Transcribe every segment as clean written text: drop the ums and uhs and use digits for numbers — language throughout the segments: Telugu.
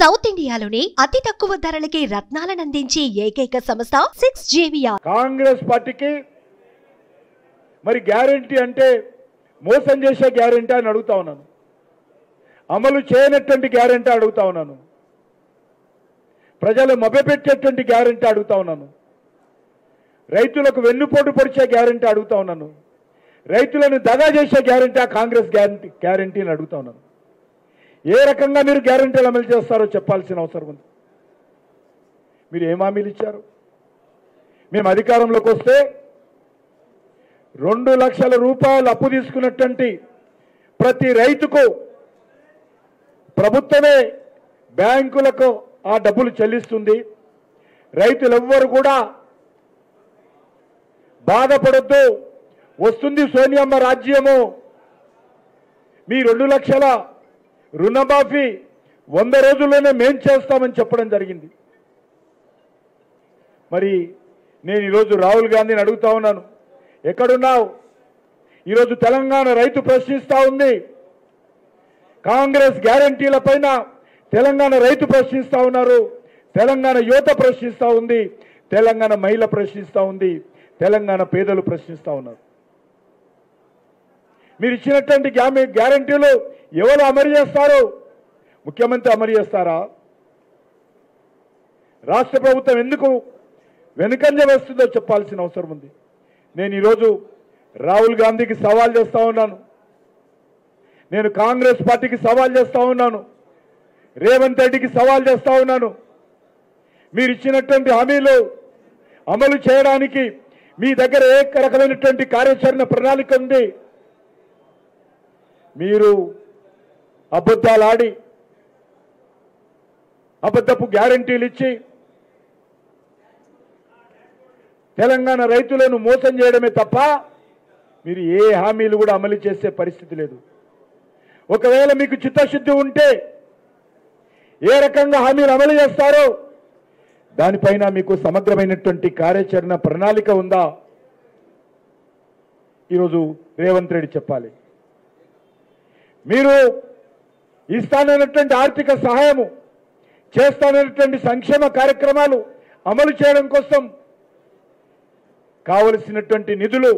సౌత్ ఇండియాలోనే అతి తక్కువ ధరలకి రత్నాలను అందించే ఏకైక సంస్థ 6JVR. కాంగ్రెస్ పార్టీకి మరి గ్యారెంటీ అంటే మోసం చేసే గ్యారెంటీ అని అడుగుతా ఉన్నాను. అమలు చేయనటువంటి గ్యారెంటీ అడుగుతా ఉన్నాను. ప్రజలు మభ్యపెట్టేటువంటి గ్యారెంటీ అడుగుతా ఉన్నాను. రైతులకు వెన్నుపోటు పొడిచే గ్యారెంటీ అడుగుతా ఉన్నాను. రైతులను దగా చేసే గ్యారెంటీ కాంగ్రెస్ గ్యారెంటీ అని అడుగుతా ఉన్నాను. ఏ రకంగా మీరు గ్యారెంటీలు అమలు చేస్తారో చెప్పాల్సిన అవసరం ఉంది. మీరు ఏం హామీలు ఇచ్చారు? మేము అధికారంలోకి వస్తే 2 లక్షల రూపాయలు అప్పు తీసుకున్నటువంటి ప్రతి రైతుకు ప్రభుత్వమే బ్యాంకులకు ఆ డబ్బులు చెల్లిస్తుంది. రైతులెవ్వరు కూడా బాధపడొద్దు. వస్తుంది సోనియమ్మ రాజ్యము. మీ 2 లక్షల రుణమాఫీ 100 రోజుల్లోనే మేం చేస్తామని చెప్పడం జరిగింది. మరి నేను ఈరోజు రాహుల్ గాంధీని అడుగుతా ఉన్నాను, ఎక్కడున్నావు? ఈరోజు తెలంగాణ రైతు ప్రశ్నిస్తూ ఉంది. కాంగ్రెస్ గ్యారంటీల పైన తెలంగాణ రైతు ప్రశ్నిస్తూ ఉన్నారు. తెలంగాణ యువత ప్రశ్నిస్తూ ఉంది. తెలంగాణ మహిళ ప్రశ్నిస్తూ ఉంది. తెలంగాణ పేదలు ప్రశ్నిస్తూ ఉన్నారు. మీరు ఇచ్చినటువంటి గ్యారంటీలు ఎవరు అమలు చేస్తారు? ముఖ్యమంత్రి అమలు చేస్తారా? రాష్ట్ర ప్రభుత్వం ఎందుకు వెనుకంజ వేస్తుందో చెప్పాల్సిన అవసరం ఉంది. నేను ఈరోజు రాహుల్ గాంధీకి సవాల్ చేస్తూ ఉన్నాను. నేను కాంగ్రెస్ పార్టీకి సవాల్ చేస్తూ ఉన్నాను. రేవంత్ రెడ్డికి సవాల్ చేస్తూ ఉన్నాను. మీరు ఇచ్చినటువంటి హామీలు అమలు చేయడానికి మీ దగ్గర ఏ రకమైనటువంటి కార్యాచరణ ప్రణాళిక ఉంది? మీరు అబద్ధాలు ఆడి అబద్ధపు గ్యారంటీలు ఇచ్చి తెలంగాణ రైతులను మోసం చేయడమే తప్ప మీరు ఏ హామీలు కూడా అమలు చేసే పరిస్థితి లేదు. ఒకవేళ మీకు చిత్తశుద్ధి ఉంటే ఏ రకంగా హామీలు అమలు చేస్తారో దానిపైన మీకు సమగ్రమైనటువంటి కార్యాచరణ ప్రణాళిక ఉందా? ఈరోజు రేవంత్ రెడ్డి చెప్పాలి. మీరు ఇస్తానన్నటువంటి ఆర్థిక సహాయము, చేస్తానన్నటువంటి సంక్షేమ కార్యక్రమాలు అమలు చేయడం కోసం కావలసినటువంటి నిధులు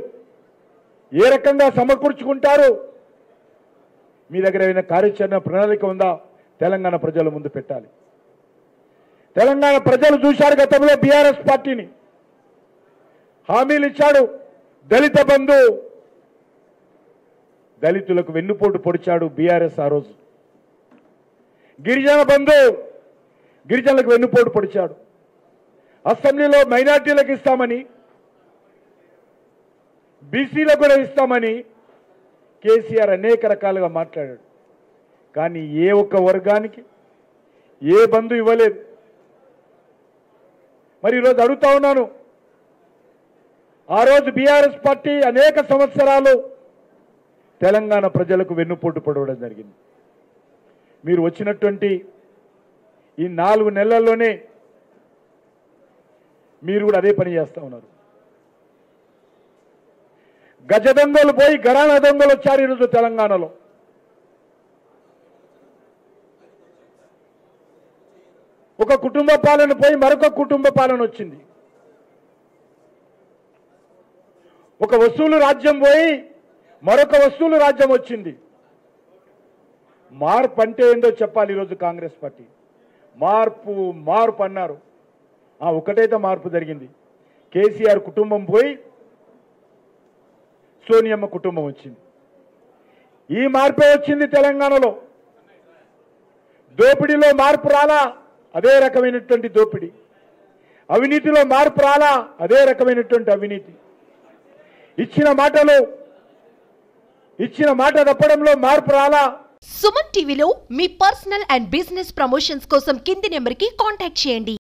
ఏ రకంగా సమకూర్చుకుంటారు? మీ దగ్గర ఏమైనా కార్యాచరణ ప్రణాళిక ఉందా? తెలంగాణ ప్రజల ముందు పెట్టాలి. తెలంగాణ ప్రజలు చూశారు గతంలో బీఆర్ఎస్ పార్టీని. హామీలు ఇచ్చాడు. దళిత బంధు, దళితులకు వెన్నుపోటు పొడిచాడు బీఆర్ఎస్ ఆ రోజు. గిరిజన బంధు, గిరిజనులకు వెన్నుపోటు పొడిచాడు. అసెంబ్లీలో మైనార్టీలకు ఇస్తామని, బీసీలకు కూడా ఇస్తామని కేసీఆర్ అనేక రకాలుగా మాట్లాడాడు. కానీ ఏ ఒక్క వర్గానికి ఏ బంధు ఇవ్వలేదు. మరి ఈరోజు అడుగుతా ఉన్నాను, ఆ రోజు బీఆర్ఎస్ పార్టీ అనేక సంవత్సరాలు తెలంగాణ ప్రజలకు వెన్నుపోటు పొడవడం జరిగింది. మీరు వచ్చినటువంటి ఈ 4 నెలల్లోనే మీరు కూడా అదే పని చేస్తూ ఉన్నారు. గజ దొంగలు పోయి గరానా దొంగలు వచ్చారు ఈరోజు తెలంగాణలో. ఒక కుటుంబ పాలన పోయి మరొక కుటుంబ పాలన వచ్చింది. ఒక వసూలు రాజ్యం పోయి మరొక వసూలు రాజ్యం వచ్చింది. మార్పు అంటే ఏందో చెప్పాలి. ఈరోజు కాంగ్రెస్ పార్టీ మార్పు మార్పు అన్నారు. ఒకటైతే మార్పు జరిగింది. కేసీఆర్ కుటుంబం పోయి సోనియమ్మ కుటుంబం వచ్చింది. ఈ మార్పే వచ్చింది తెలంగాణలో. దోపిడీలో మార్పు రాలా, అదే రకమైనటువంటి దోపిడీ. అవినీతిలో మార్పు రాలా, అదే రకమైనటువంటి అవినీతి. ఇచ్చిన మాట తప్పడంలో మార్పు రాలా. సుమన్ టీవీలో మీ పర్సనల్ అండ్ బిజినెస్ ప్రమోషన్స్ కోసం కింది నెంబర్కి కాంటాక్ట్ చేయండి.